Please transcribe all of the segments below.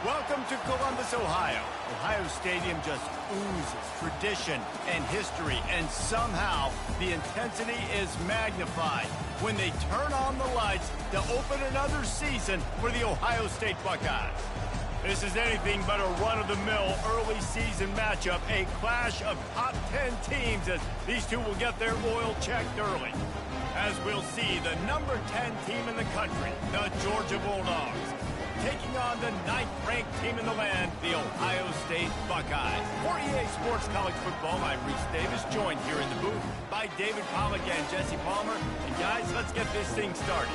Welcome to Columbus, Ohio. Ohio Stadium just oozes tradition and history, and somehow the intensity is magnified when they turn on the lights to open another season for the Ohio State Buckeyes. This is anything but a run-of-the-mill early season matchup, a clash of top 10 teams as these two will get their oil checked early. As we'll see, the number 10 team in the country, the Georgia Bulldogs, taking on the 9th-ranked team in the land, the Ohio State Buckeyes. For EA Sports College Football, I'm Reese Davis, joined here in the booth by David Pollack and Jesse Palmer. And guys, let's get this thing started.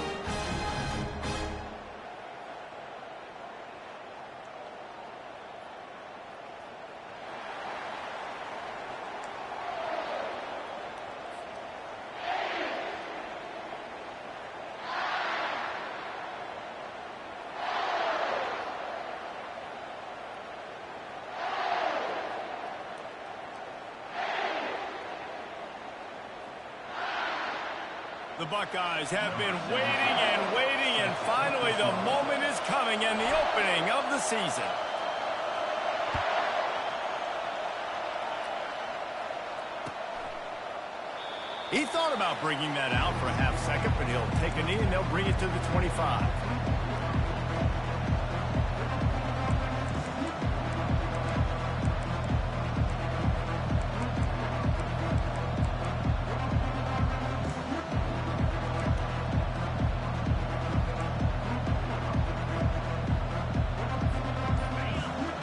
The Buckeyes have been waiting, and finally the moment is coming and the opening of the season. He thought about bringing that out for a half second, but he'll take a knee and they'll bring it to the 25.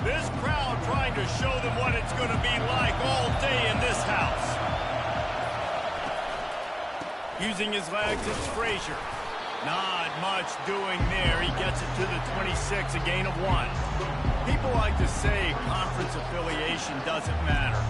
This crowd trying to show them what it's going to be like all day in this house. Using his legs, it's Frazier. Not much doing there. He gets it to the 26, a gain of 1. People like to say conference affiliation doesn't matter.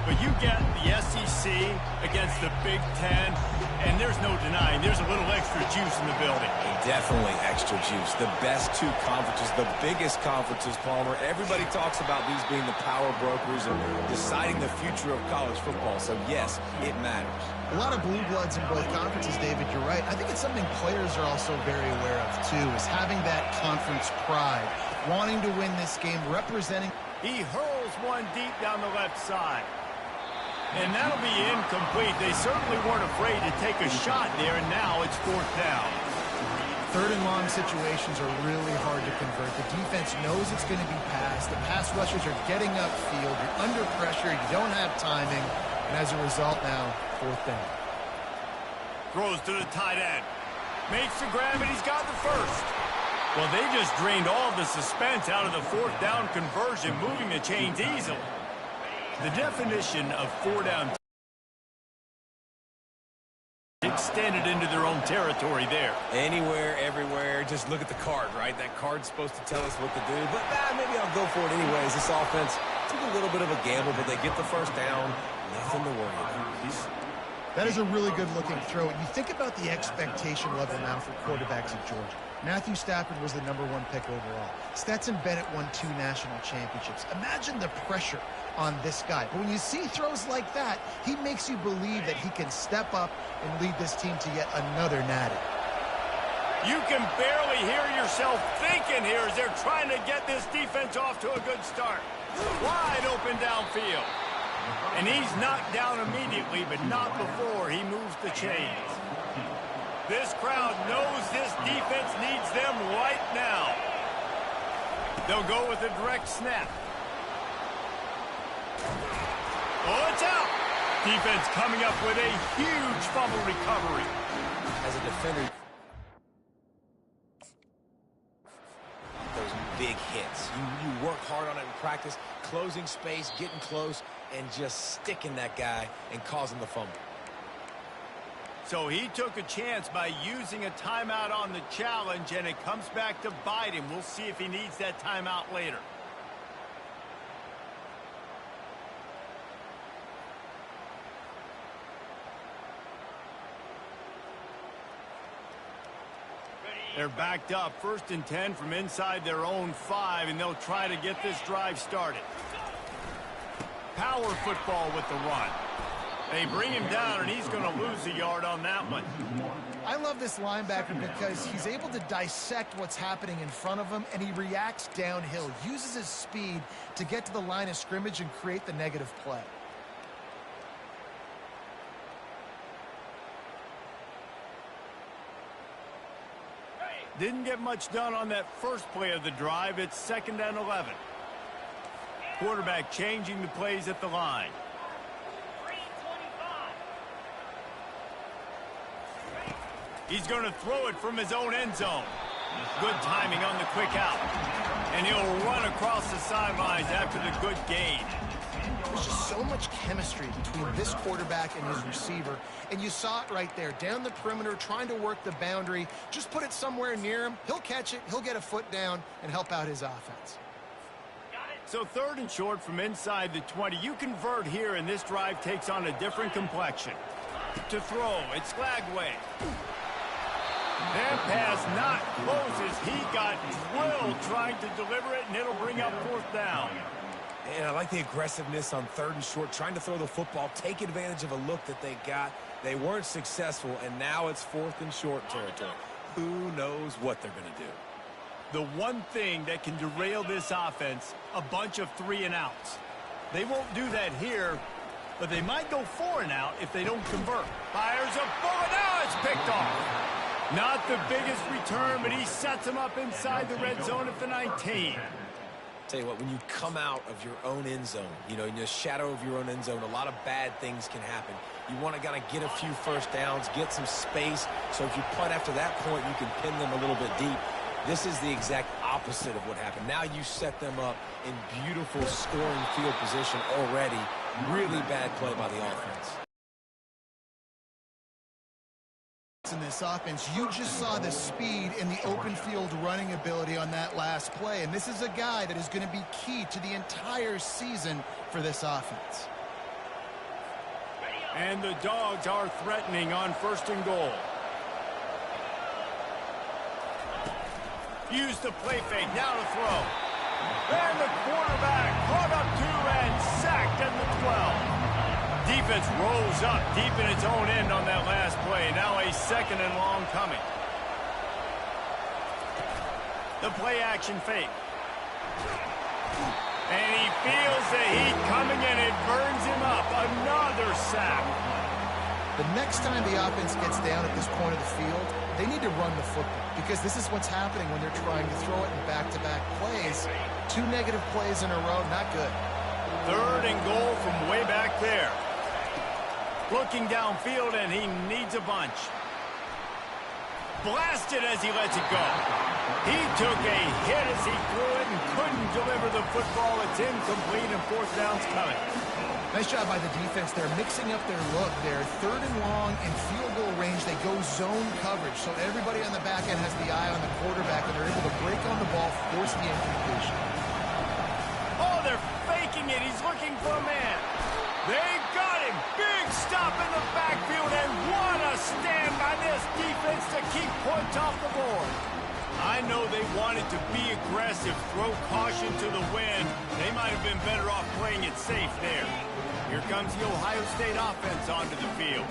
But you get the SEC against the Big Ten, and there's no denying there's a little extra juice in the building. Definitely extra juice. The best two conferences, the biggest conferences, Palmer. Everybody talks about these being the power brokers and deciding the future of college football. So, yes, it matters. A lot of blue bloods in both conferences, David. You're right. I think it's something players are also very aware of, too, is having that conference pride, wanting to win this game, representing. He hurls one deep down the left side. And that'll be incomplete. They certainly weren't afraid to take a shot there, and now it's 4th down. Third and long situations are really hard to convert. The defense knows it's going to be passed. The pass rushers are getting upfield. You're under pressure. You don't have timing. And as a result now, 4th down. Throws to the tight end. Makes the grab, and he's got the first. Well, they just drained all the suspense out of the 4th down conversion, moving the chains easily. The definition of 4 down extended into their own territory there. Anywhere, everywhere. Just look at the card, right? That card's supposed to tell us what to do. But maybe I'll go for it anyways. This offense took a little bit of a gamble, but they get the first down. Nothing to worry about. That is a really good-looking throw. You think about the expectation level now for quarterbacks at Georgia. Matthew Stafford was the #1 pick overall. Stetson Bennett won 2 national championships. Imagine the pressure on this guy. But when you see throws like that, he makes you believe that he can step up and lead this team to yet another natty. You can barely hear yourself thinking here as they're trying to get this defense off to a good start. Wide open downfield. And he's knocked down immediately, but not before he moves the chains. This crowd knows this defense needs them right now. They'll go with a direct snap. Oh, it's out. Defense coming up with a huge fumble recovery. As a defender, those big hits. You work hard on it in practice, closing space, getting close, and just sticking that guy and causing the fumble. So he took a chance by using a timeout on the challenge, and it comes back to bite him. We'll see if he needs that timeout later. They're backed up, 1st and 10 from inside their own 5, and they'll try to get this drive started. Power football with the run. They bring him down, and he's going to lose a yard on that one. I love this linebacker because he's able to dissect what's happening in front of him, and he reacts downhill, uses his speed to get to the line of scrimmage and create the negative play. Didn't get much done on that first play of the drive. It's 2nd and 11. Quarterback changing the plays at the line. He's going to throw it from his own end zone. Good timing on the quick out. And he'll run across the sidelines after the good gain. There's just so much chemistry between this quarterback and his receiver. And you saw it right there. Down the perimeter, trying to work the boundary. Just put it somewhere near him. He'll catch it. He'll get a foot down and help out his offense. So 3rd and short from inside the 20. You convert here, and this drive takes on a different complexion. To throw, it's Lagway. That pass not close as he got drilled trying to deliver it, and it'll bring up 4th down. And I like the aggressiveness on 3rd and short, trying to throw the football, take advantage of a look that they got. They weren't successful, and now it's 4th and short territory. Who knows what they're going to do? The one thing that can derail this offense, a bunch of 3 and outs. They won't do that here, but they might go 4 and out if they don't convert. Fires a bullet. Now it's picked off. Not the biggest return, but he sets him up inside the red zone at the 19. Tell you what, when you come out of your own end zone, in the shadow of your own end zone, a lot of bad things can happen. You want to kind of get a few first downs, get some space, so if you punt after that point, you can pin them a little bit deep. This is the exact opposite of what happened. Now you set them up in beautiful scoring field position already. Really bad play by the offense. In this offense, you just saw the speed and the open field running ability on that last play, and this is a guy that is going to be key to the entire season for this offense. And the Dogs are threatening on 1st and goal. Use the play fake, now to throw. And the quarterback caught up 2 and sacked at the 12. Defense rose up deep in its own end on that last play. Now a 2nd and long coming. The play action fake. And he feels the heat coming and it burns him up. Another sack. The next time the offense gets down at this point of the field, they need to run the football because this is what's happening when they're trying to throw it in back-to-back plays. 2 negative plays in a row, not good. 3rd and goal from way back there. Looking downfield, and he needs a bunch. Blasted as he lets it go. He took a hit as he threw it and couldn't deliver the football. It's incomplete, and 4th down's coming. Nice job by the defense. They're mixing up their look. They're 3rd and long in field goal range. They go zone coverage, so everybody on the back end has the eye on the quarterback, and they're able to break on the ball, force the incompletion. Oh, they're faking it. He's looking for a man. They've got him. Big stop in the backfield, and what a stand by this defense to keep points off the board. I know they wanted to be aggressive, throw caution to the wind. They might have been better off playing it safe there. Here comes the Ohio State offense onto the field.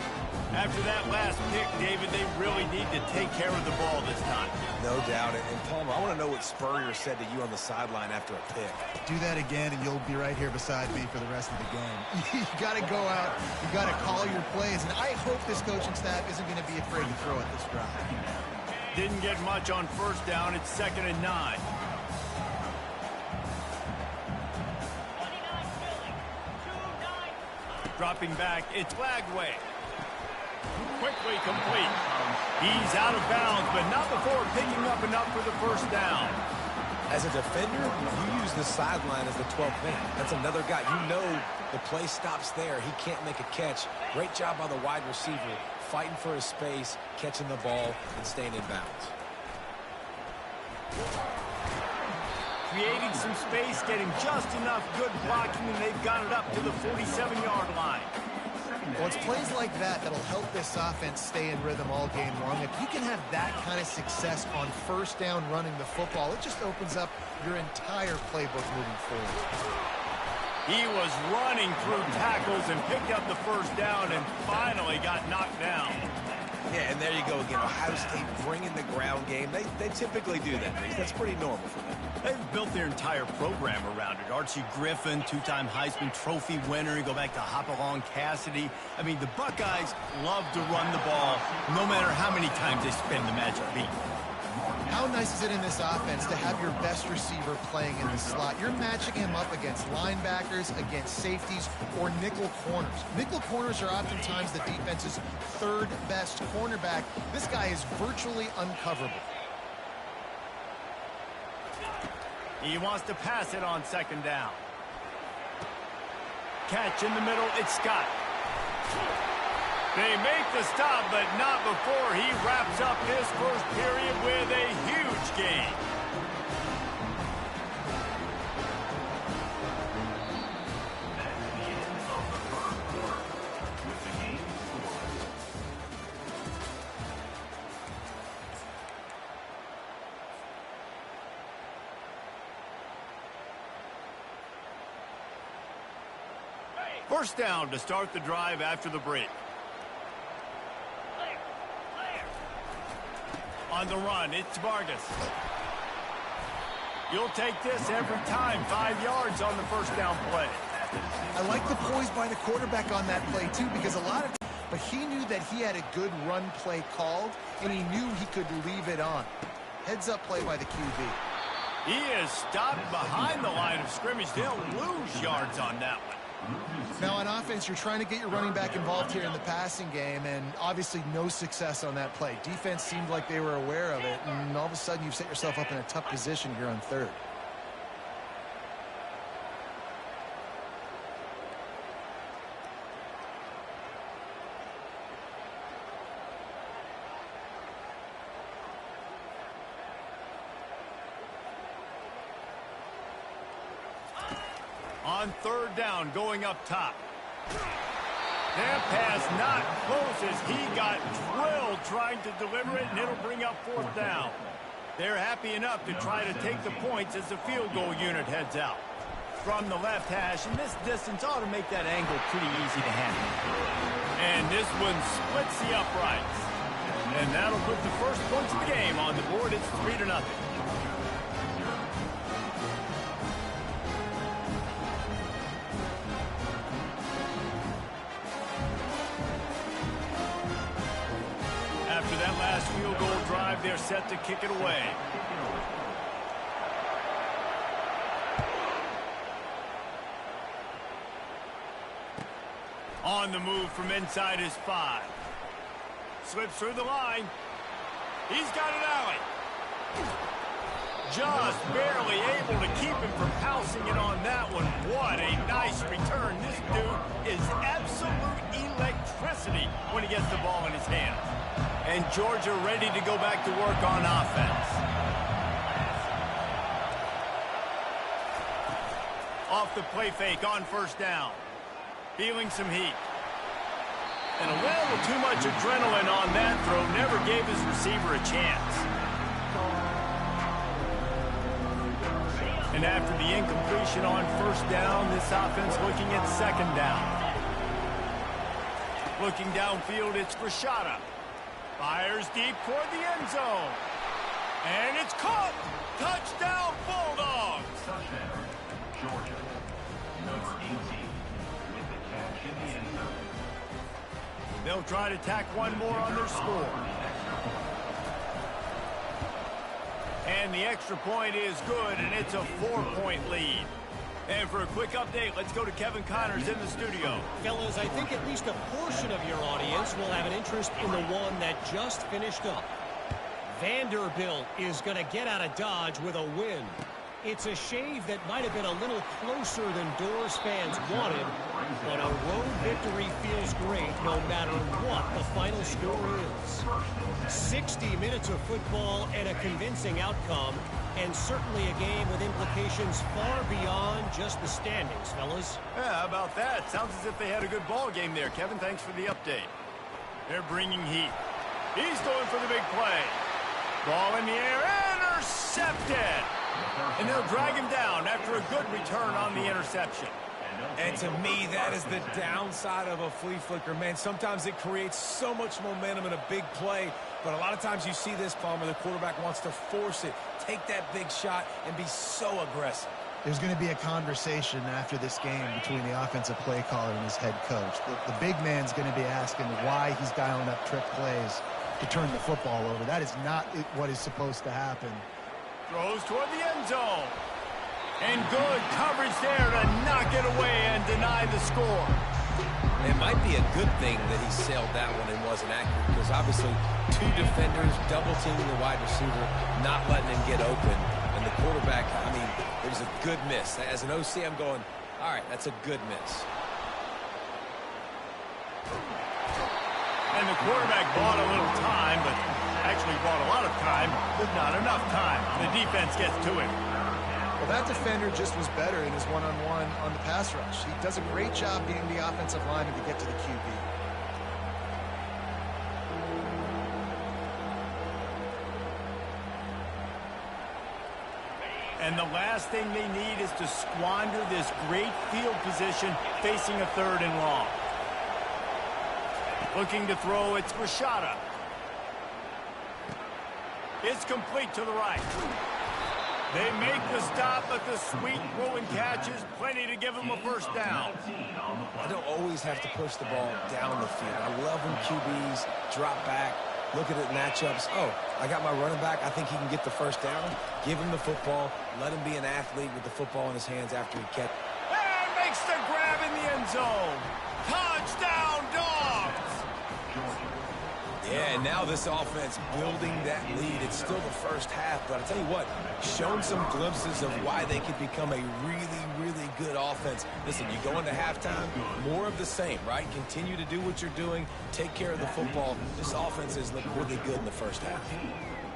After that last pick, David, they really need to take care of the ball this time. No doubt. And Palmer, I want to know what Spurrier said to you on the sideline after a pick. Do that again, and you'll be right here beside me for the rest of the game. You got to go out. You got to call your plays, and I hope this coaching staff isn't going to be afraid to throw at this drive. Didn't get much on 1st down. It's 2nd and 9. Dropping back, it's Lagway. Quickly complete. He's out of bounds, but not before picking up enough for the 1st down. As a defender, you use the sideline as the 12th man. That's another guy. You know the play stops there. He can't make a catch. Great job by the wide receiver, fighting for his space, catching the ball, and staying in bounds. Creating some space, getting just enough good blocking, and they've got it up to the 47-yard line. Well, it's plays like that that'll help this offense stay in rhythm all game long. If you can have that kind of success on 1st down running the football, it just opens up your entire playbook moving forward. He was running through tackles and picked up the first down and finally got knocked down. Yeah, and there you go again. Ohio State bringing the ground game. They typically do that. That's pretty normal for them. They've built their entire program around it. Archie Griffin, two-time Heisman Trophy winner. You go back to Hopalong Cassidy. I mean, the Buckeyes love to run the ball no matter how many times they spin the magic beat. How nice is it in this offense to have your best receiver playing in the slot? You're matching him up against linebackers, against safeties, or nickel corners. Nickel corners are oftentimes the defense's third best cornerback. This guy is virtually uncoverable. He wants to pass it on second down. Catch in the middle, it's Scott. They make the stop, but not before he wraps up his first period with a huge gain. First down to start the drive after the break. On the run, it's Vargas. You'll take this every time. 5 yards on the first down play. I like the poise by the quarterback on that play, too, because but he knew that he had a good run play called, and he knew he could leave it on. Heads-up play by the QB. He is stopped behind the line of scrimmage. They'll lose yards on that one. Now, on offense, you're trying to get your running back involved here in the passing game, and obviously no success on that play. Defense seemed like they were aware of it, and all of a sudden you've set yourself up in a tough position here on third. On third down, going up top. That pass not close as he got drilled trying to deliver it, and it'll bring up fourth down. They're happy enough to try to take the points as the field goal unit heads out. From the left hash, and this distance ought to make that angle pretty easy to handle. And this one splits the uprights. And that'll put the first points of the game on the board. It's 3-0. After that last field goal drive, they're set to kick it away. On the move from inside his 5. Slips through the line. He's got an alley. Just barely able to keep him from pouncing it on that one. What a nice return. This dude is absolute electricity when he gets the ball in his hands. And Georgia ready to go back to work on offense. Off the play fake on first down. Feeling some heat. And a little too much adrenaline on that throw. Never gave his receiver a chance. And after the incompletion on first down, this offense looking at second down. Looking downfield, it's Rashada. Fires deep toward the end zone. And it's caught. Touchdown, Bulldogs. Touchdown, Georgia. Number 18 with the catch in the end zone. They'll try to tack one more on their score. And the extra point is good, and it's a 4-point lead. And for a quick update, let's go to Kevin Connors in the studio. Fellas, I think at least a portion of your audience will have an interest in the one that just finished up. Vanderbilt is going to get out of Dodge with a win. It's a shave that might have been a little closer than Doors fans wanted, but a road victory feels great no matter what the final score is. 60 minutes of football and a convincing outcome, and certainly a game with implications far beyond just the standings, fellas. Yeah, how about that? Sounds as if they had a good ball game there, Kevin. Thanks for the update. They're bringing heat. He's going for the big play. Ball in the air, intercepted. And they'll drag him down after a good return on the interception. And to me, that is the downside of a flea flicker. Man, sometimes it creates so much momentum in a big play, but a lot of times you see this, Palmer, the quarterback wants to force it, take that big shot, and be so aggressive. There's going to be a conversation after this game between the offensive play caller and his head coach. The big man's going to be asking why he's dialing up trick plays to turn the football over. That is not what is supposed to happen. Throws toward the end zone. And good coverage there to knock it away and deny the score. It might be a good thing that he sailed that one and wasn't accurate, because obviously two defenders double-teaming the wide receiver, not letting him get open. And the quarterback, I mean, it was a good miss. As an OC, I'm going, all right, that's a good miss. And the quarterback bought a little time, but actually bought a lot of time, but not enough time. The defense gets to him. Well, that defender just was better in his one-on-one on the pass rush. He does a great job being the offensive lineman to get to the QB. And the last thing they need is to squander this great field position facing a 3rd and long. Looking to throw, it's Rashada. It's complete to the right. They make the stop, but the sweet rolling catch is plenty to give them a first down. I don't always have to push the ball down the field. I love when QBs drop back, look at it matchups. Oh, I got my running back. I think he can get the first down. Give him the football. Let him be an athlete with the football in his hands after he catch. And makes the grab in the end zone. Touchdown, Dogs! Yeah, and now this offense building that lead. It's still the first half, but I'll tell you what, shown some glimpses of why they could become a really, really good offense. Listen, you go into halftime, more of the same, right? Continue to do what you're doing, take care of the football. This offense has looked really good in the first half.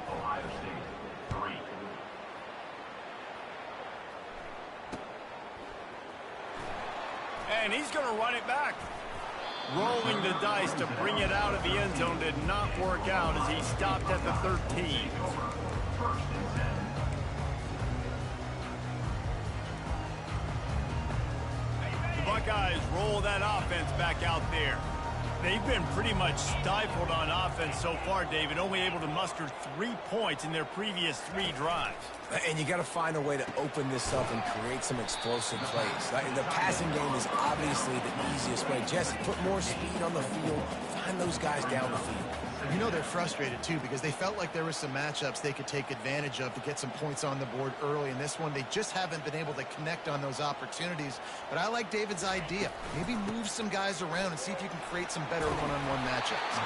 Ohio State, 3. And he's going to run it back. Rolling the dice to bring it out of the end zone did not work out as he stopped at the 13. The Buckeyes roll that offense back out there. They've been pretty much stifled on offense so far, David, only able to muster 3 points in their previous 3 drives. And you got to find a way to open this up and create some explosive plays. The passing game is obviously the easiest way. Jesse, put more speed on the field. Find those guys down the field. You know they're frustrated, too, because they felt like there were some matchups they could take advantage of to get some points on the board early. In this one, they just haven't been able to connect on those opportunities. But I like David's idea. Maybe move some guys around and see if you can create some better one-on-one matchups.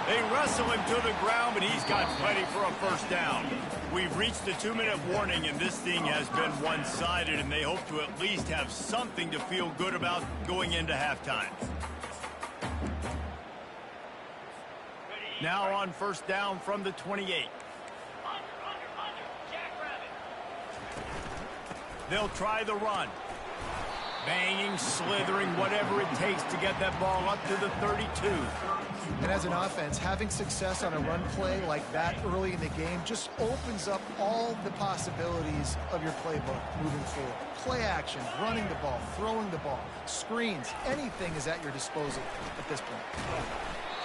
They wrestle him to the ground, but he's got plenty for a first down. We've reached the 2-minute warning, and this thing has been one-sided, and they hope to at least have something to feel good about going into halftime. Now on first down from the 28. They'll try the run. Banging, slithering, whatever it takes to get that ball up to the 32. And as an offense, having success on a run play like that early in the game just opens up all the possibilities of your playbook moving forward. Play action, running the ball, throwing the ball, screens, anything is at your disposal at this point.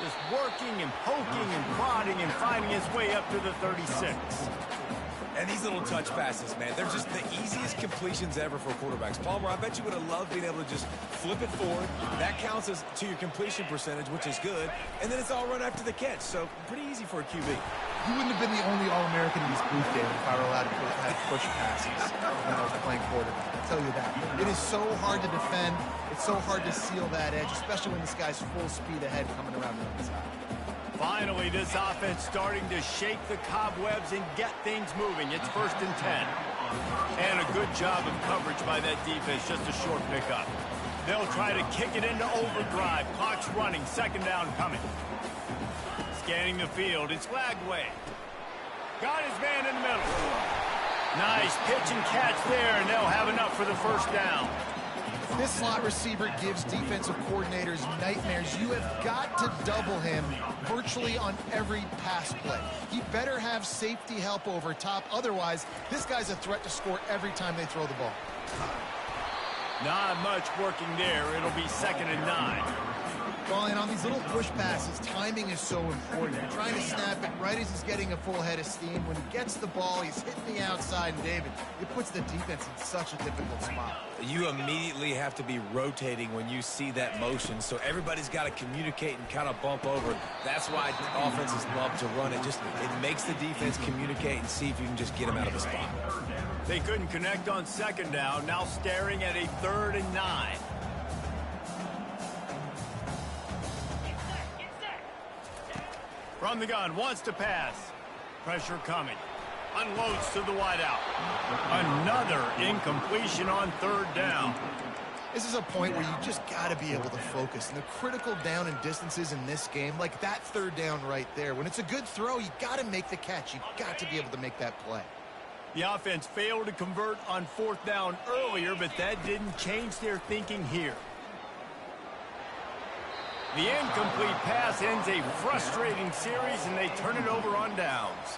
Just working and poking and prodding and finding his way up to the 36. And these little touch passes, man, they're just the easiest completions ever for quarterbacks. Palmer, I bet you would have loved being able to just flip it forward. That counts as to your completion percentage, which is good. And then it's all run after the catch. So pretty easy for a QB. You wouldn't have been the only All-American in this booth, David, if I were allowed to push passes when I was playing quarterback. I'll tell you that. It is so hard to defend. It's so hard to seal that edge, especially when this guy's full speed ahead coming around the inside. Finally, this offense starting to shake the cobwebs and get things moving. It's 1st and 10. And a good job of coverage by that defense, just a short pickup. They'll try to kick it into overdrive. Clock's running, 2nd down coming. Scanning the field, it's Lagway. Got his man in the middle. Nice pitch and catch there, and they'll have enough for the first down. This slot receiver gives defensive coordinators nightmares. You have got to double him virtually on every pass play. He better have safety help over top. Otherwise, this guy's a threat to score every time they throw the ball. Not much working there. It'll be 2nd and 9. Well, and on these little push passes, timing is so important. You're trying to snap it right as he's getting a full head of steam. When he gets the ball, he's hitting the outside, and David, it puts the defense in such a difficult spot. You immediately have to be rotating when you see that motion, so everybody's got to communicate and kind of bump over. That's why offenses love to run it. It makes the defense communicate and see if you can just get them out of the spot. They couldn't connect on 2nd down, now staring at a 3rd and 9. From the gun, wants to pass. Pressure coming. Unloads to the wideout. Another incompletion on 3rd down. This is a point where you just got to be able to focus. And the critical down and distances in this game, like that 3rd down right there, when it's a good throw, you got to make the catch. You got to be able to make that play. The offense failed to convert on 4th down earlier, but that didn't change their thinking here. The incomplete pass ends a frustrating series, and they turn it over on downs.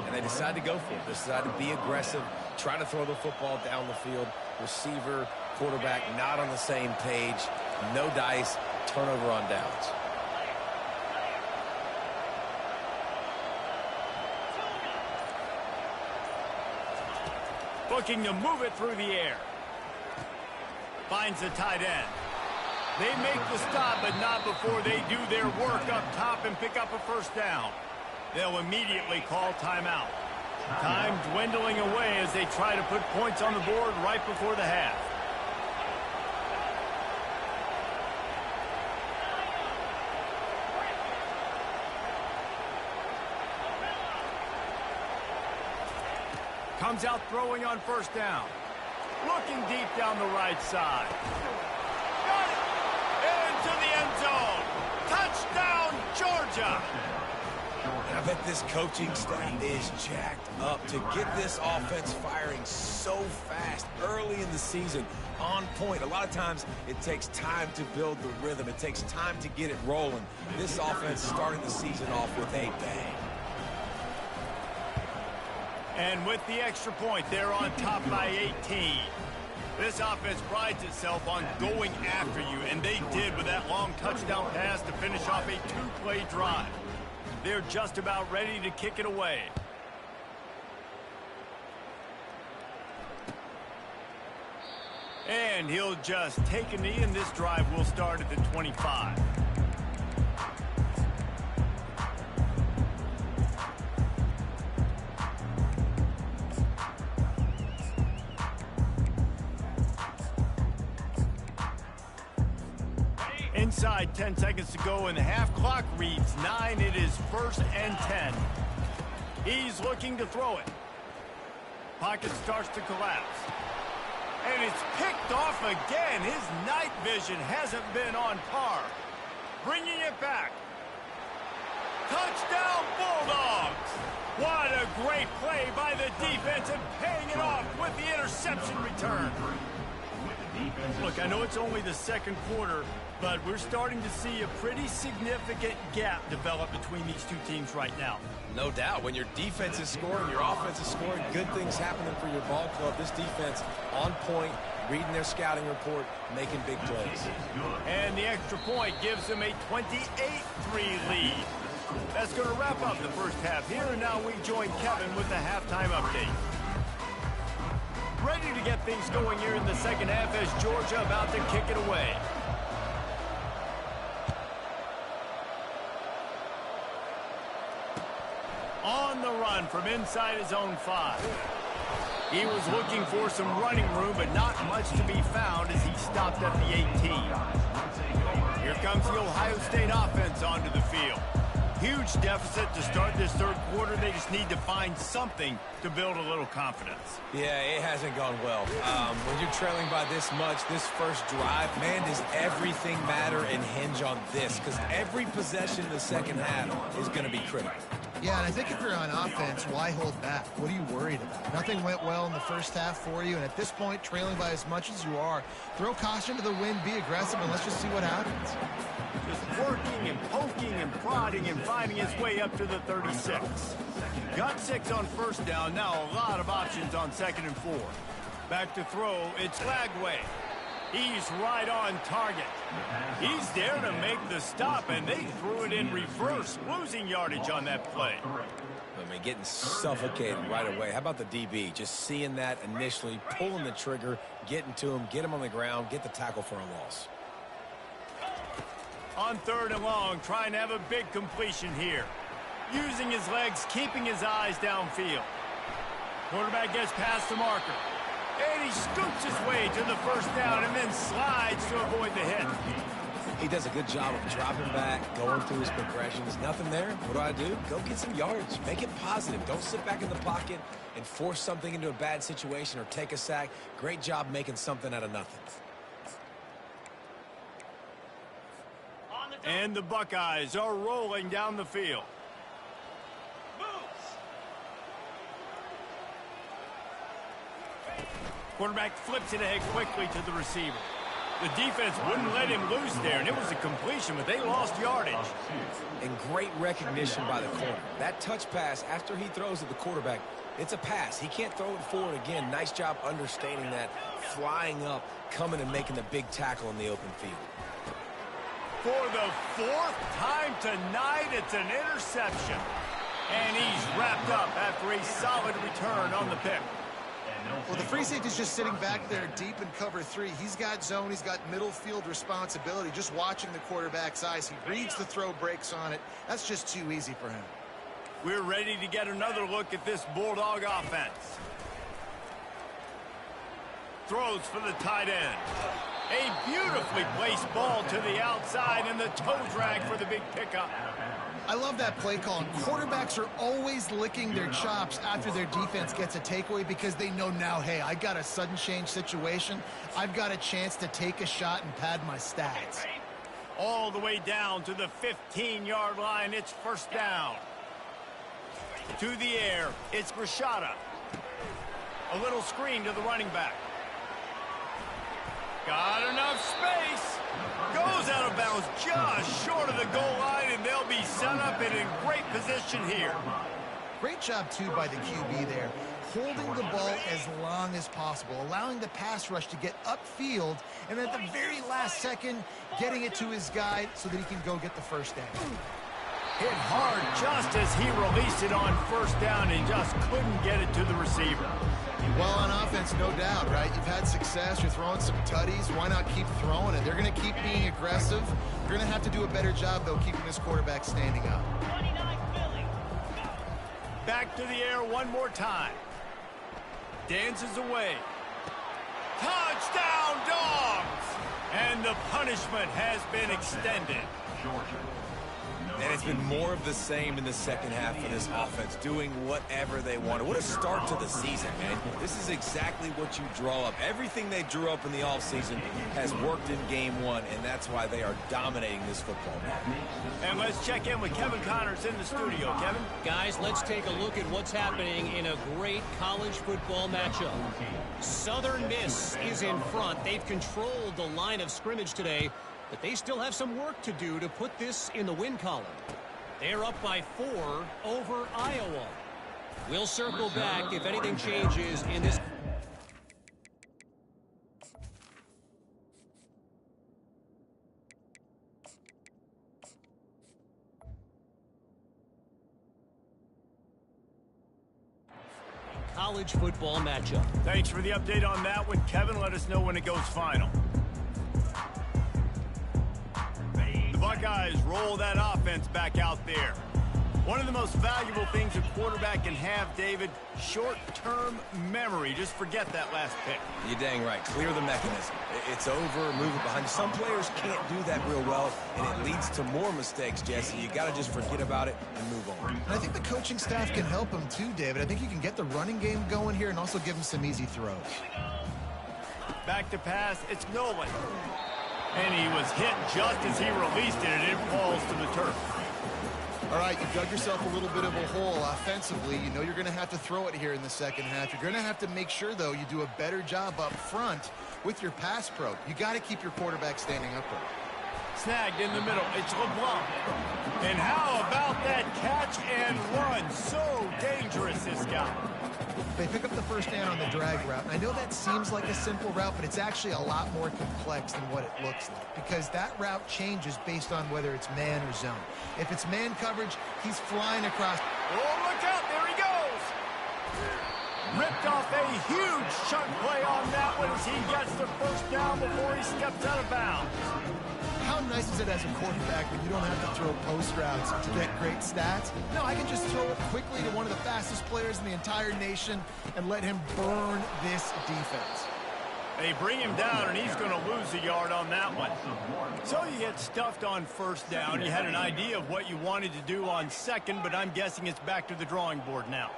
And they decide to go for it. They decide to be aggressive, try to throw the football down the field. Receiver, quarterback, not on the same page. No dice, turnover on downs. Looking to move it through the air. Finds the tight end. They make the stop, but not before they do their work up top and pick up a 1st down. They'll immediately call timeout. Time dwindling away as they try to put points on the board right before the half. Comes out throwing on 1st down. Looking deep down the right side. Got it! Into the end zone. Touchdown, Georgia! I bet this coaching staff is jacked up to get this offense firing so fast early in the season, on point. A lot of times it takes time to build the rhythm. It takes time to get it rolling. This offense starting the season off with a bang. And with the extra point, they're on top by 18. This offense prides itself on going after you, and they did with that long touchdown pass to finish off a 2-play drive. They're just about ready to kick it away. And he'll just take a knee, and this drive will start at the 25. Inside 10 seconds to go, and the half clock reads 9. It is 1st and 10. He's looking to throw it. Pocket starts to collapse. And it's picked off again. His night vision hasn't been on par. Bringing it back. Touchdown, Bulldogs! What a great play by the defense, and paying it off with the interception return. Look, I know it's only the 2nd quarter, but we're starting to see a pretty significant gap develop between these two teams right now. No doubt. When your defense is scoring, your offense is scoring, good things happening for your ball club. This defense on point, reading their scouting report, making big plays. And the extra point gives them a 28-3 lead. That's going to wrap up the first half here, and now we join Kevin with the halftime update. Ready to get things going here in the second half as Georgia about to kick it away. On the run from inside his own 5. He was looking for some running room, but not much to be found as he stopped at the 18. Here comes the Ohio State offense onto the field. Huge deficit to start this 3rd quarter. They just need to find something to build a little confidence. Yeah, it hasn't gone well. When you're trailing by this much, this first drive, man, does everything matter and hinge on this? Because every possession in the second half is going to be critical. Yeah, and I think if you're on offense, why hold back? What are you worried about? Nothing went well in the first half for you, and at this point, trailing by as much as you are, throw caution to the wind, be aggressive, and let's just see what happens. Just working and poking and prodding and finding his way up to the 36. Got 6 on 1st down, now a lot of options on 2nd and 4. Back to throw, it's Lagway. He's right on target. He's there to make the stop, and they threw it in reverse, losing yardage on that play. I mean, getting suffocated right away. How about the DB? Just seeing that initially, pulling the trigger, getting to him, get him on the ground, get the tackle for a loss. On 3rd and long, trying to have a big completion here. Using his legs, keeping his eyes downfield. Quarterback gets past the marker. And he scoops his way to the first down and then slides to avoid the hit. He does a good job of dropping back, going through his progressions. Nothing there. What do? Go get some yards. Make it positive. Don't sit back in the pocket and force something into a bad situation or take a sack. Great job making something out of nothing. And the Buckeyes are rolling down the field. Quarterback flips it ahead quickly to the receiver. The defense wouldn't let him loose there, and it was a completion, but they lost yardage. And great recognition by the corner. That touch pass after he throws at the quarterback, it's a pass. He can't throw it forward again. Nice job understanding that, flying up, coming and making the big tackle in the open field. For the 4th time tonight, it's an interception. And he's wrapped up after a solid return on the pick. Well, the free safety's just sitting back there deep in cover 3. He's got zone. He's got middle field responsibility. Just watching the quarterback's eyes. He reads the throw, breaks on it. That's just too easy for him. We're ready to get another look at this Bulldog offense. Throws for the tight end. A beautifully placed ball to the outside and the toe drag for the big pickup. I love that play call. And quarterbacks are always licking their chops after their defense gets a takeaway because they know now, hey, I got a sudden change situation. I've got a chance to take a shot and pad my stats. All the way down to the 15-yard line. It's first down. To the air. It's Grishada. A little screen to the running back. Got enough space. Goes out of bounds just short of the goal line, and they'll be set up and in great position here. Great job, too, by the QB there. Holding the ball as long as possible, allowing the pass rush to get upfield, and at the very last second, getting it to his guy so that he can go get the first down. Hit hard just as he released it on first down and just couldn't get it to the receiver. Well, on offense, no doubt, right? You've had success. You're throwing some tutties. Why not keep throwing it? They're going to keep being aggressive. You're going to have to do a better job, though, keeping this quarterback standing up. Back to the air one more time. Dances away. Touchdown, Dogs! And the punishment has been extended. And it's been more of the same in the second half of this offense, doing whatever they wanted. What a start to the season, man. This is exactly what you draw up. Everything they drew up in the offseason has worked in game 1, and that's why they are dominating this football game. And let's check in with Kevin Connors in the studio. Kevin? Guys, let's take a look at what's happening in a great college football matchup. Southern Miss is in front. They've controlled the line of scrimmage today, but they still have some work to do to put this in the win column. They're up by 4 over Iowa. We'll circle back if anything changes in this. College football matchup. Thanks for the update on that one, Kevin. Let us know when it goes final. The Buckeyes roll that offense back out there. One of the most valuable things a quarterback can have, David, short-term memory. Just forget that last pick. You're dang right. Clear the mechanism. It's over, move it behind you. Some players can't do that real well, and it leads to more mistakes, Jesse. You got to just forget about it and move on. And I think the coaching staff can help him too, David. I think you can get the running game going here and also give him some easy throws. Back to pass. It's Nolan. And he was hit just as he released it, and it falls to the turf. All right, you've dug yourself a little bit of a hole offensively. You know you're going to have to throw it here in the second half. You're going to have to make sure, though, you do a better job up front with your pass pro. You got to keep your quarterback standing upright. Snagged in the middle. It's LeBlanc. And how about that catch and run? So dangerous, this guy. They pick up the first down on the drag route. I know that seems like a simple route, but it's actually a lot more complex than what it looks like because that route changes based on whether it's man or zone. If it's man coverage, he's flying across. Oh, look out. There he goes. Ripped off a huge chunk play on that one as he gets the first down before he steps out of bounds. How nice is it as a quarterback when you don't have to throw post routes to get great stats? No, I can just throw it quickly to one of the fastest players in the entire nation and let him burn this defense. They bring him down, and he's going to lose a yard on that one. So you get stuffed on first down. You had an idea of what you wanted to do on second, but I'm guessing it's back to the drawing board now.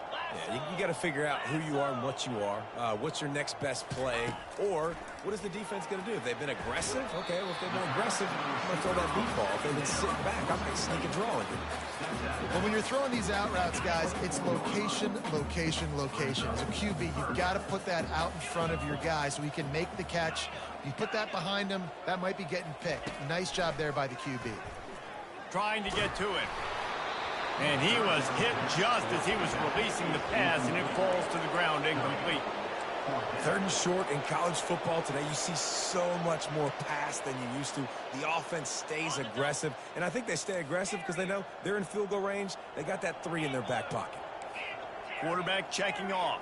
Yeah, you got to figure out who you are and what you are. What's your next best play? Or what is the defense going to do? If they've been aggressive, okay, well, if they've been aggressive, I'm going to throw that deep ball. If they've been sitting back, I might sneak a draw in here. But when you're throwing these out routes, guys, it's location, location, location. As a QB, you've got to put that out in front of your guy so he can make the catch. You put that behind him, that might be getting picked. Nice job there by the QB. Trying to get to it. And he was hit just as he was releasing the pass, and it falls to the ground incomplete. 3rd and short in college football today, you see so much more pass than you used to. The offense stays aggressive, and I think they stay aggressive because they know they're in field goal range. They got that 3 in their back pocket. Quarterback checking off.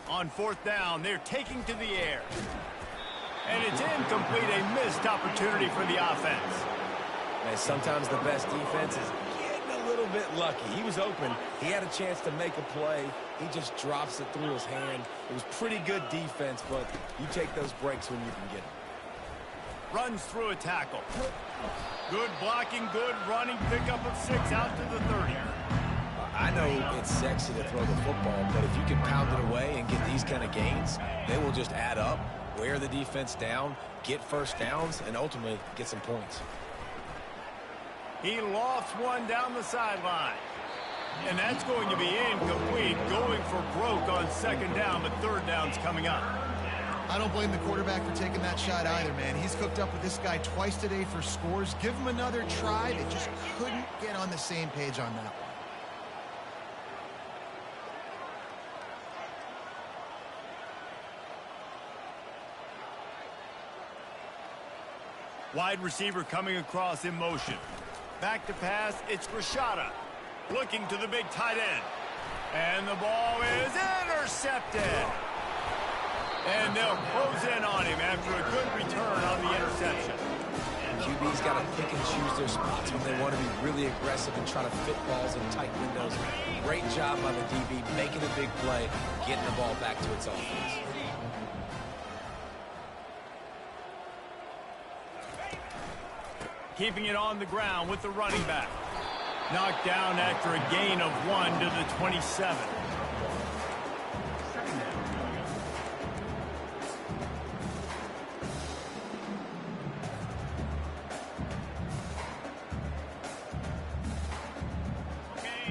On 4th down, they're taking to the air. And it's incomplete, a missed opportunity for the offense. Man, sometimes the best defense is getting a little bit lucky. He was open. He had a chance to make a play. He just drops it through his hand. It was pretty good defense, but you take those breaks when you can get them. Runs through a tackle. Good blocking, good running, pickup of 6 out to the 30. I know it's sexy to throw the football, but if you can pound it away and get these kind of gains, they will just add up, wear the defense down, get first downs, and ultimately get some points. He lofts one down the sideline. And that's going to be incomplete, going for broke on 2nd down, but 3rd down's coming up. I don't blame the quarterback for taking that shot either, man. He's cooked up with this guy twice today for scores. Give him another try. They just couldn't get on the same page on that one. Wide receiver coming across in motion. Back to pass, it's Rashada. Looking to the big tight end. And the ball is intercepted. And they'll close in on him after a good return on the interception. QB's got to pick and choose their spots when they want to be really aggressive and try to fit balls in tight windows. Great job by the DB making a big play, getting the ball back to its offense. Keeping it on the ground with the running back. Knocked down after a gain of 1 to the 27.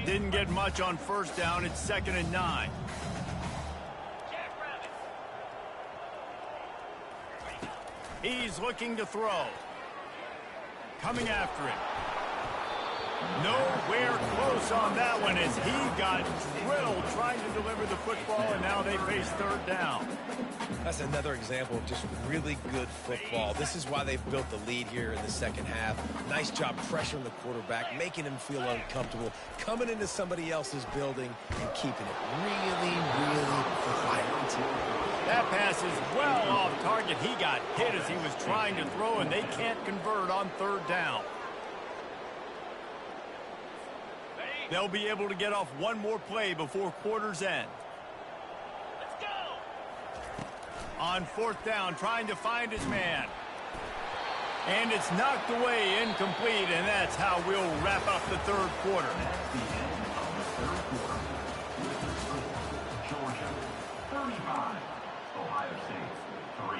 Didn't get much on 1st down. It's 2nd and 9. He's looking to throw. Coming after it. Nowhere close on that one as he got drilled trying to deliver the football, and now they face 3rd down. That's another example of just really good football. This is why they've built the lead here in the 2nd half. Nice job pressuring the quarterback, making him feel uncomfortable, coming into somebody else's building and keeping it really, really quiet. That pass is well off target. He got hit as he was trying to throw, and they can't convert on 3rd down. They'll be able to get off one more play before quarter's end. Let's go! On 4th down, trying to find his man. And it's knocked away, incomplete, and that's how we'll wrap up the 3rd quarter. That's the end of the 3rd quarter. Georgia, 35. Ohio State, 3.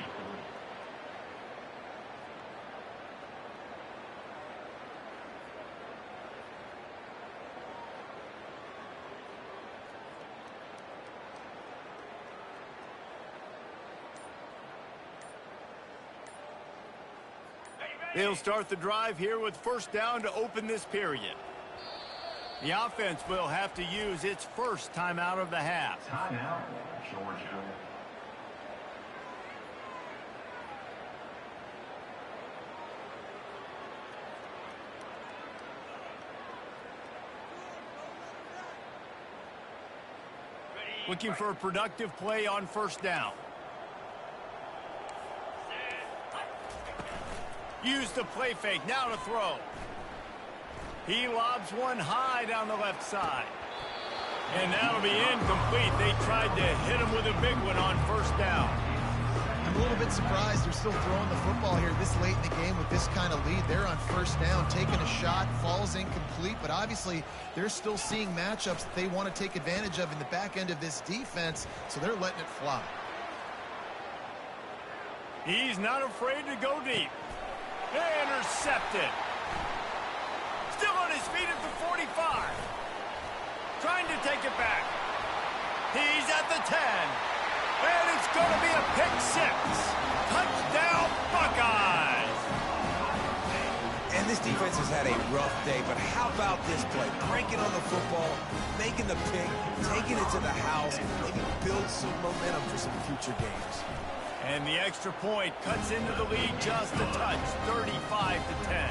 They'll start the drive here with first down to open this period. The offense will have to use its first timeout of the half. Timeout, Georgia. Looking for a productive play on first down. Use the play fake, now to throw. He lobs one high down the left side. And that'll be incomplete. They tried to hit him with a big one on first down. I'm a little bit surprised they're still throwing the football here this late in the game with this kind of lead. They're on first down, taking a shot, falls incomplete, but obviously they're still seeing matchups that they want to take advantage of in the back end of this defense, so they're letting it fly. He's not afraid to go deep. Intercepted. Still on his feet at the 45. Trying to take it back. He's at the 10. And it's going to be a pick six. Touchdown, Buckeyes. And this defense has had a rough day, but how about this play? Breaking on the football, making the pick, taking it to the house, maybe build some momentum for some future games. And the extra point cuts into the lead just a touch, 35-10.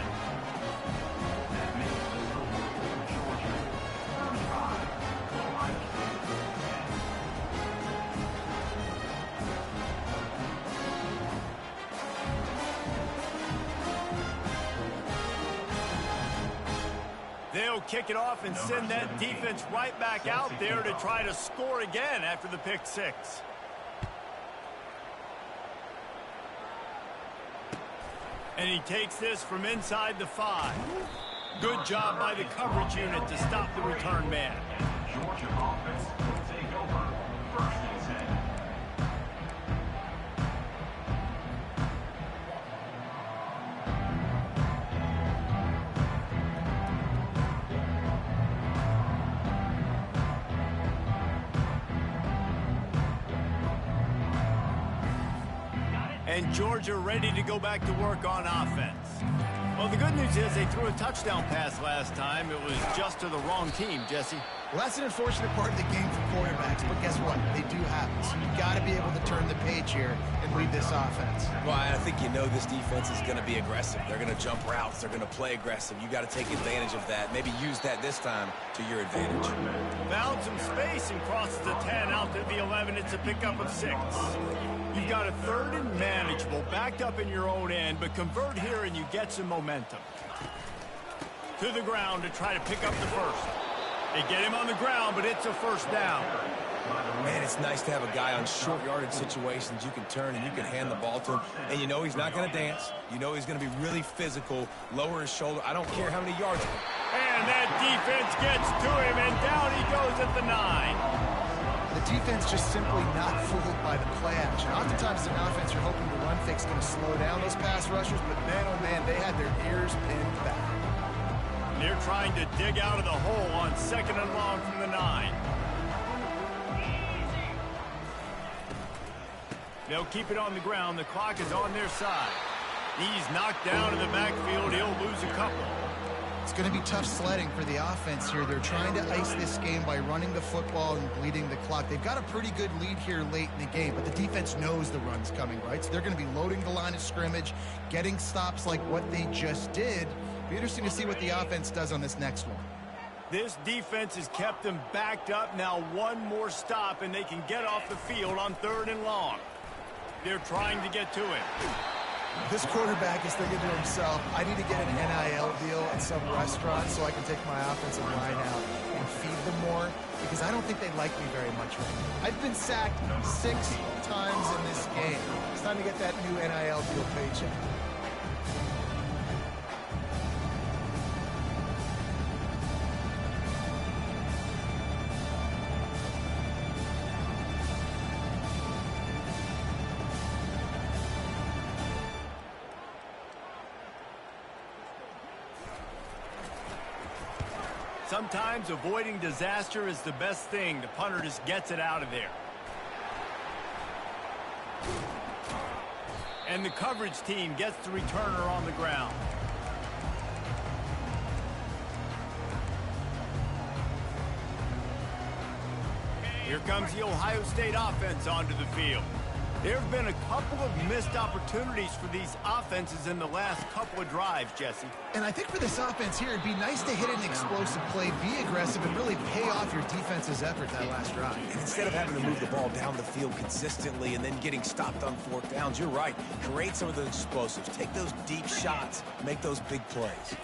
They'll kick it off and send that defense right back out there to try to score again after the pick six. And he takes this from inside the 5. Good job by the coverage unit to stop the return man. Georgia offense will take over. First and 10. And Georgia ready to go back to work on offense. Well, the good news is they threw a touchdown pass last time. It was just to the wrong team, Jesse. Well, that's an unfortunate part of the game for quarterbacks, but guess what? They do happen. So you've got to be able to turn the page here and lead this offense. Well, I think you know this defense is going to be aggressive. They're going to jump routes. They're going to play aggressive. You got to take advantage of that. Maybe use that this time to your advantage. Found some space and crosses the 10 out to the 11. It's a pickup of 6. You've got a third and manageable, backed up in your own end, but convert here and you get some momentum. To the ground to try to pick up the first. They get him on the ground, but it's a first down. Man, it's nice to have a guy on short yardage situations you can turn and you can hand the ball to him. And you know he's not going to dance. You know he's going to be really physical, lower his shoulder. I don't care how many yards. And that defense gets to him, and down he goes at the 9. The defense just simply not fooled by the play action. Oftentimes as an offense, you're hoping the run fake's going to slow down those pass rushers, but man, oh man, they had their ears pinned back. They're trying to dig out of the hole on second and long from the 9. They'll keep it on the ground. The clock is on their side. He's knocked down in the backfield. He'll lose a couple. It's going to be tough sledding for the offense here. They're trying to ice this game by running the football and bleeding the clock. They've got a pretty good lead here late in the game, but the defense knows the run's coming, right? So they're going to be loading the line of scrimmage, getting stops like what they just did. Be interesting to see what the offense does on this next one. This defense has kept them backed up. Now one more stop, and they can get off the field on third and long. They're trying to get to him. This quarterback is thinking to himself, I need to get an NIL deal at some restaurant so I can take my offensive line out and feed them more, because I don't think they like me very much right now. I've been sacked 6 times in this game. It's time to get that new NIL deal paycheck. Sometimes avoiding disaster is the best thing. The punter just gets it out of there. And the coverage team gets the returner on the ground. Here comes the Ohio State offense onto the field. There have been a couple of missed opportunities for these offenses in the last couple of drives, Jesse. And I think for this offense here, it'd be nice to hit an explosive play, be aggressive, and really pay off your defense's effort that last drive. And instead of having to move the ball down the field consistently and then getting stopped on fourth downs, you're right. Create some of those explosives. Take those deep shots. Make those big plays.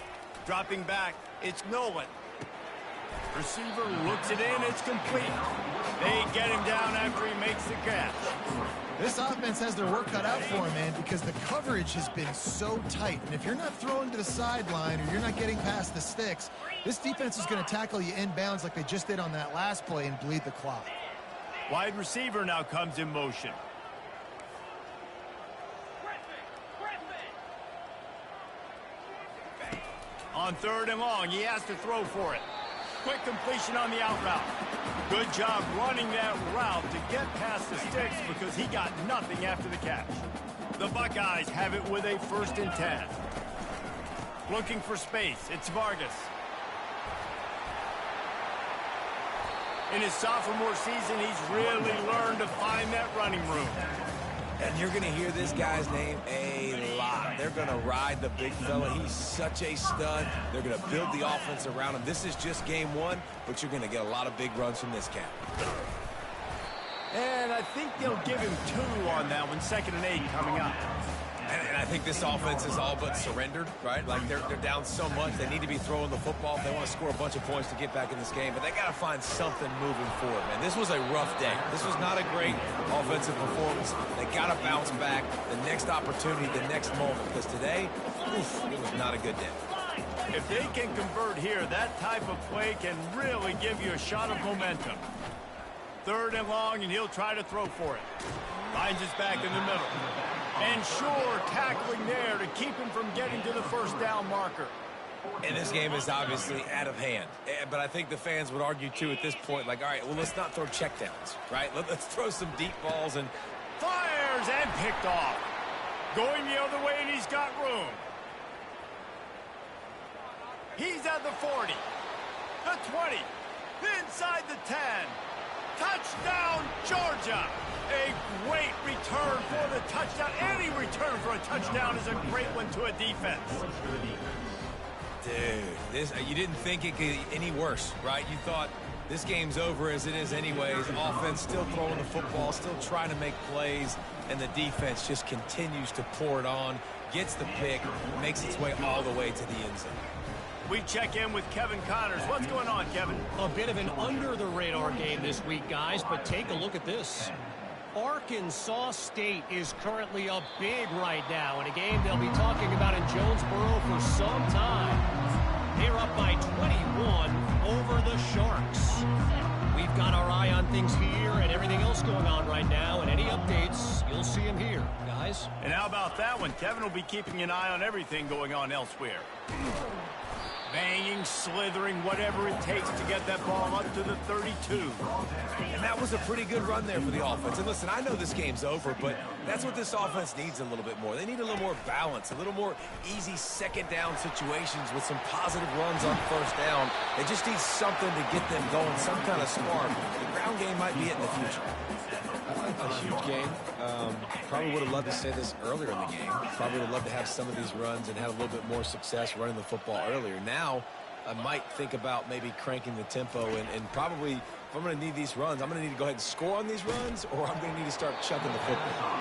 Dropping back, it's Nolan. Receiver looks it in, it's complete. They get him down after he makes the catch. This offense has their work cut out for him, man, because the coverage has been so tight. And if you're not throwing to the sideline or you're not getting past the sticks, this defense is going to tackle you inbounds like they just did on that last play and bleed the clock. Wide receiver now comes in motion. On 3rd and long, he has to throw for it. Quick completion on the out route. Good job running that route to get past the sticks because he got nothing after the catch. The Buckeyes have it with a 1st and 10. Looking for space, it's Vargas. In his sophomore season, he's really learned to find that running room. And you're going to hear this guy's name a lot. They're going to ride the big fella. He's such a stud. They're going to build the offense around him. This is just game 1, but you're going to get a lot of big runs from this cat. And I think they'll give him 2 on that one, 2nd and 8 coming up. And I think this offense is all but surrendered, right? Like they're down so much. They need to be throwing the football if they want to score a bunch of points to get back in this game. But they got to find something moving forward, man. This was a rough day. This was not a great offensive performance. They got to bounce back the next opportunity, the next moment. Because today, it was not a good day. If they can convert here, that type of play can really give you a shot of momentum. 3rd and long, and he'll try to throw for it. Finds his back in the middle. And sure, tackling there to keep him from getting to the 1st down marker. And this game is obviously out of hand. But I think the fans would argue, too, at this point, like, all right, well, let's not throw checkdowns, right? Let's throw some deep balls and... Fires and picked off. Going the other way, and he's got room. He's at the 40, the 20, inside the 10. Touchdown, Georgia! A great return for the touchdown. Any return for a touchdown is a great one to a defense. Dude, you didn't think it could get any worse, right? You thought this game's over as it is anyways. Offense still throwing the football, still trying to make plays, and the defense just continues to pour it on, gets the pick, makes its way all the way to the end zone. We check in with Kevin Connors. What's going on, Kevin? A bit of an under-the-radar game this week, guys, but take a look at this. Arkansas State is currently up big right now in a game they'll be talking about in Jonesboro for some time. They're up by 21 over the Sharks. We've got our eye on things here and everything else going on right now, and any updates, you'll see them here, guys. And how about that one? Kevin will be keeping an eye on everything going on elsewhere. Banging, slithering, whatever it takes to get that ball up to the 32. And that was a pretty good run there for the offense. And listen, I know this game's over, but that's what this offense needs a little bit more. They need a little more balance, a little more easy 2nd down situations with some positive runs on 1st down. They just need something to get them going, some kind of spark. The ground game might be it in the future. A huge game. Probably would have loved to say this earlier in the game. Probably would have loved to have some of these runs and have a little bit more success running the football earlier. Now, I might think about maybe cranking the tempo and probably, if I'm going to need these runs, I'm going to need to go ahead and score on these runs, or I'm going to need to start chucking the football.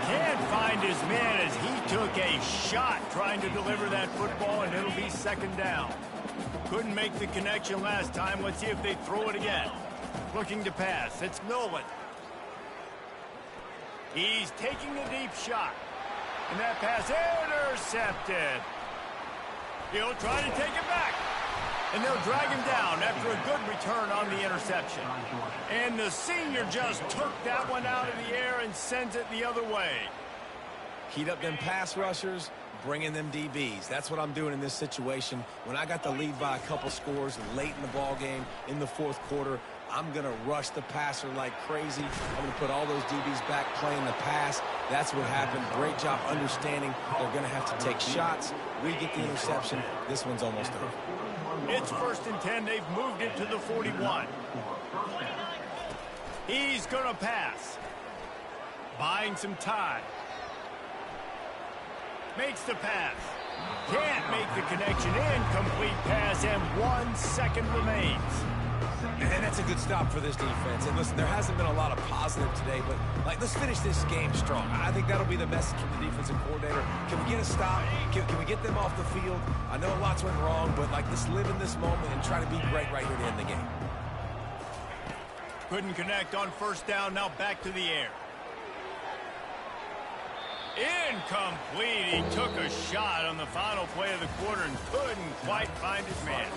Can't find his man as he took a shot trying to deliver that football, and it'll be 2nd down. Couldn't make the connection last time. Let's see if they throw it again. Looking to pass. It's Nolan. He's taking a deep shot. And that pass intercepted. He'll try to take it back. And they'll drag him down after a good return on the interception. And the senior just took that one out of the air and sends it the other way. Heat up them pass rushers, bring in them DBs. That's what I'm doing in this situation. When I got the lead by a couple scores late in the ball game, in the 4th quarter, I'm going to rush the passer like crazy. I'm going to put all those DBs back playing the pass. That's what happened. Great job understanding they're going to have to take shots. We get the interception. This one's almost over. It's 1st and 10. They've moved it to the 41. He's going to pass. Buying some time. Makes the pass. Can't make the connection. Incomplete pass, and 1 second remains. And that's a good stop for this defense. And listen, there hasn't been a lot of positive today, but let's finish this game strong. I think that'll be the message from the defensive coordinator. Can we get a stop? Can we get them off the field? I know lots went wrong, but let's live in this moment and try to be great right here to end the game. Couldn't connect on 1st down. Now back to the air. Incomplete. He took a shot on the final play of the quarter and couldn't quite find his man.